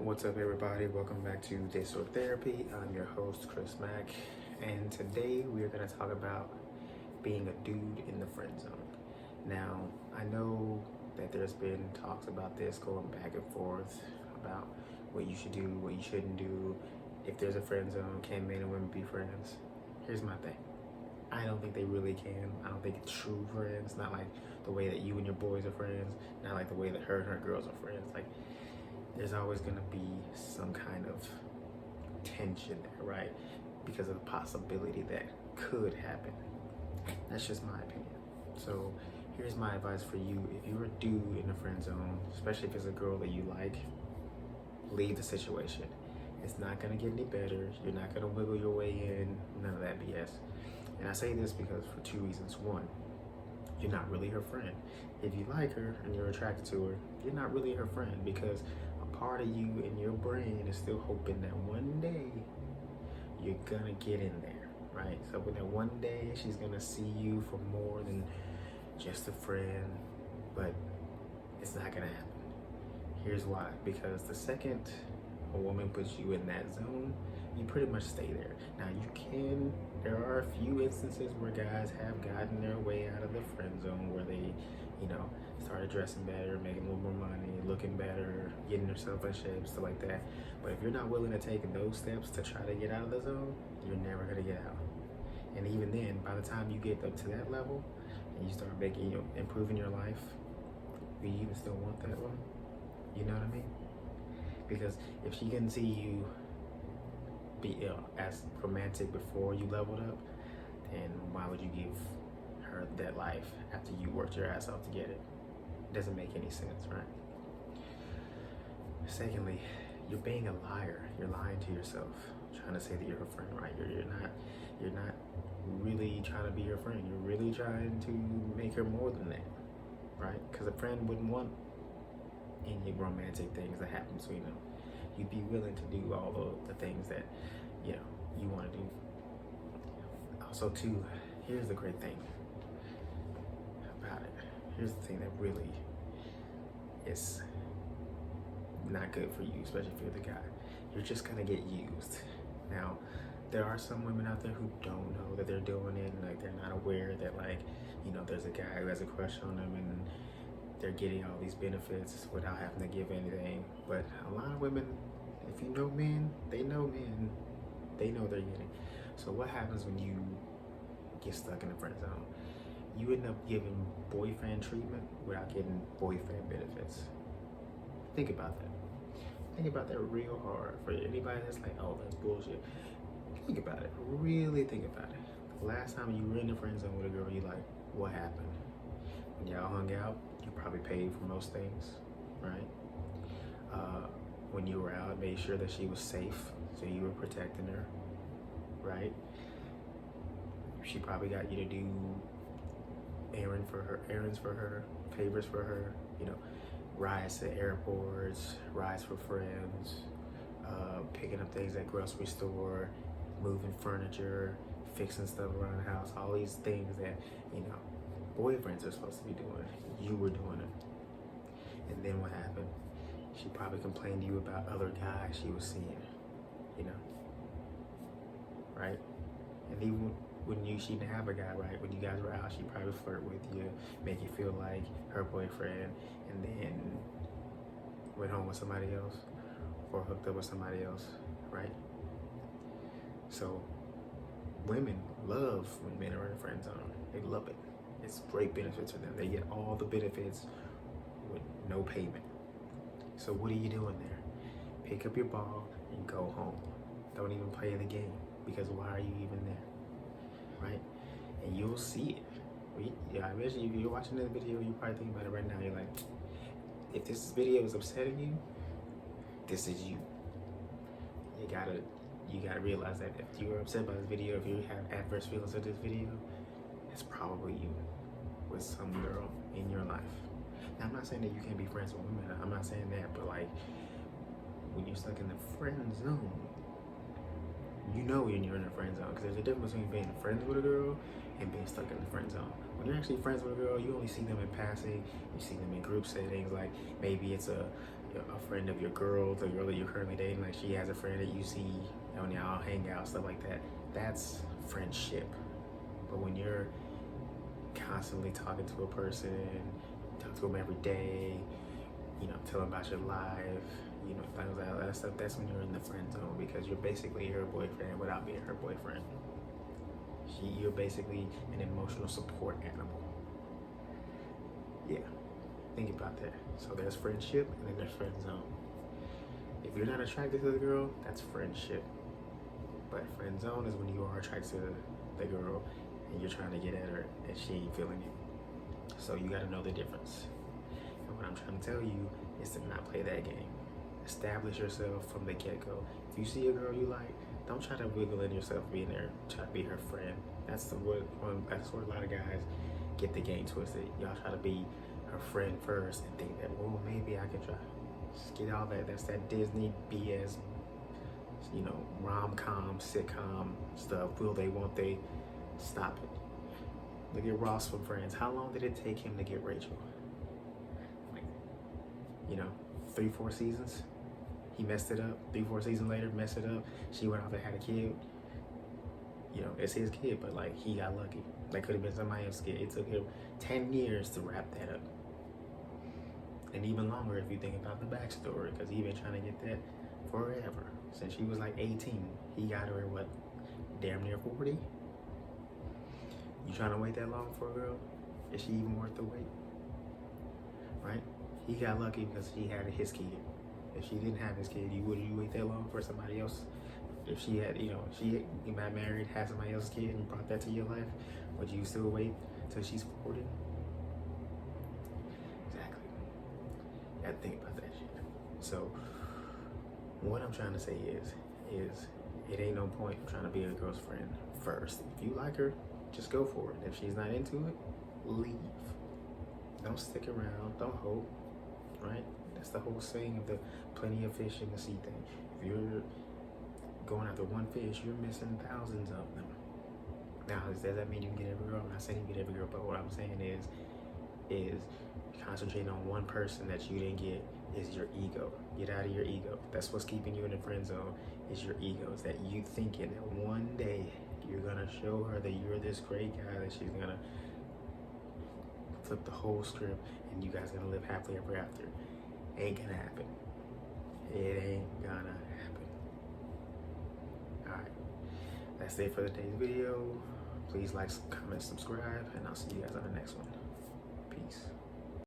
What's up, everybody? Welcome back to This or Therapy. I'm your host, Chris Mack, and today we are going to talk about being a dude in the friend zone. Now, I know that there's been talks about this going back and forth about what you should do, what you shouldn't do. If there's a friend zone, can men and women be friends? Here's my thing. I don't think they really can. I don't think it's true friends, not like the way that you and your boys are friends, not like the way that her and her girls are friends. Like, there's always going to be some kind of tension there, right? Because of the possibility that could happen. That's just my opinion. So here's my advice for you. If you're a dude in the friend zone, especially if it's a girl that you like, leave the situation. It's not going to get any better. You're not going to wiggle your way in. None of that BS. And I say this because for two reasons. One, you're not really her friend. If you like her and you're attracted to her, you're not really her friend, because a part of you in your brain is still hoping that one day you're gonna get in there, right? So when that one day she's gonna see you for more than just a friend, but it's not gonna happen. Here's why. Because the second a woman puts you in that zone, you pretty much stay there. Now there are a few instances where guys have gotten their way out of the friend zone, where they, started dressing better, making a little more money, looking better, getting themselves in shape, stuff like that. But if you're not willing to take those steps to try to get out of the zone, you're never gonna get out. And even then, by the time you get up to that level and you start improving your life, do you even still want that one? You know what I mean? Because if she can see you be as romantic before you leveled up, then why would you give her that life after you worked your ass off to get it? It doesn't make any sense, right? Secondly, you're being a liar. You're lying to yourself, trying to say that you're her friend, right? You're not really trying to be her friend. You're really trying to make her more than that, right? Because a friend wouldn't want any romantic things that happen between them. You'd be willing to do all the things that you want to do. Also, too, here's the great thing about it. Here's the thing that really is not good for you, especially if you're the guy. You're just gonna get used. Now, there are some women out there who don't know that they're doing it, and they're not aware that there's a guy who has a crush on them, and they're getting all these benefits without having to give anything. But a lot of women, if you know men, they know men. They know they're getting. So what happens when you get stuck in the friend zone? You end up giving boyfriend treatment without getting boyfriend benefits. Think about that. Think about that real hard. For anybody that's like, oh, that's bullshit. Think about it. Really think about it. The last time you were in the friend zone with a girl, you like, what happened? When y'all hung out, you probably paid for most things, right? When you were out, made sure that she was safe, so you were protecting her, right? She probably got you to do errands for her, favors for her, rides to airports, rides for friends, picking up things at grocery store, moving furniture, fixing stuff around the house, all these things that, boyfriends are supposed to be doing. You were doing it. And then what happened? She probably complained to you about other guys she was seeing, right? And even when she didn't have a guy, right? When you guys were out, she probably flirt with you, make you feel like her boyfriend, and then went home with somebody else or hooked up with somebody else, right? So women love when men are in a friend zone. They love it. It's great benefits for them. They get all the benefits with no payment. So what are you doing there? Pick up your ball and go home. Don't even play the game, because why are you even there, right? And you'll see it. I imagine if you're watching this video, you're probably thinking about it right now. You're like, if this video is upsetting you, this is you. You gotta realize that if you're upset by this video, if you have adverse feelings of this video, it's probably you with some girl in your life. Now, I'm not saying that you can't be friends with women. I'm not saying that, but when you're stuck in the friend zone, when you're in a friend zone, because there's a difference between being friends with a girl and being stuck in the friend zone. When you're actually friends with a girl, you only see them in passing. You see them in group settings, like maybe it's a a friend of your girl, the girl that you're currently dating, like she has a friend that you see when y'all hang out, stuff like that. That's friendship. But when you're constantly talking to a person, talk to them every day, tell them about your life, things like that stuff, that's when you're in the friend zone, because you're basically her boyfriend without being her boyfriend. You're basically an emotional support animal. Yeah, think about that. So there's friendship and then there's friend zone. If you're not attracted to the girl, that's friendship. But friend zone is when you are attracted to the girl and you're trying to get at her and she ain't feeling it. So you gotta know the difference. And what I'm trying to tell you is to not play that game. Establish yourself from the get-go. If you see a girl you like, don't try to wiggle in yourself being there, try to be her friend. That's where a lot of guys get the game twisted. Y'all try to be her friend first and think that, well, maybe I can try. Just get all that. That's that Disney BS, rom-com, sitcom stuff. Will they, won't they? Stop it. Look at Ross from Friends. How long did it take him to get Rachel? 3-4 seasons. He messed it up. 3-4 seasons later, messed it up. She went off and had a kid. It's his kid, but he got lucky. That could have been somebody else's kid. It took him 10 years to wrap that up. And even longer if you think about the backstory, because he's been trying to get that forever. Since she was 18. He got her at damn near 40? You trying to wait that long for a girl? Is she even worth the wait? Right? He got lucky because he had his kid. If she didn't have his kid, would you wait that long for somebody else? If she had, she got married, had somebody else's kid, and brought that to your life, would you still wait till she's 40? Exactly. You gotta think about that shit. So, what I'm trying to say is it ain't no point trying to be a girl's friend first. If you like her, just go for it. If she's not into it, leave. Don't stick around. Don't hope. Right? That's the whole saying of the plenty of fish in the sea thing. If you're going after one fish, you're missing thousands of them. Now, does that mean you can get every girl? I'm not saying you get every girl, but what I'm saying is concentrating on one person that you didn't get is your ego. Get out of your ego. That's what's keeping you in the friend zone, is your ego. Is that you thinking that one day you're gonna show her that you're this great guy, that she's gonna flip the whole script and you guys gonna live happily ever after. Ain't gonna happen. It ain't gonna happen. Alright, that's it for today's video. Please like, comment, subscribe, and I'll see you guys on the next one. Peace.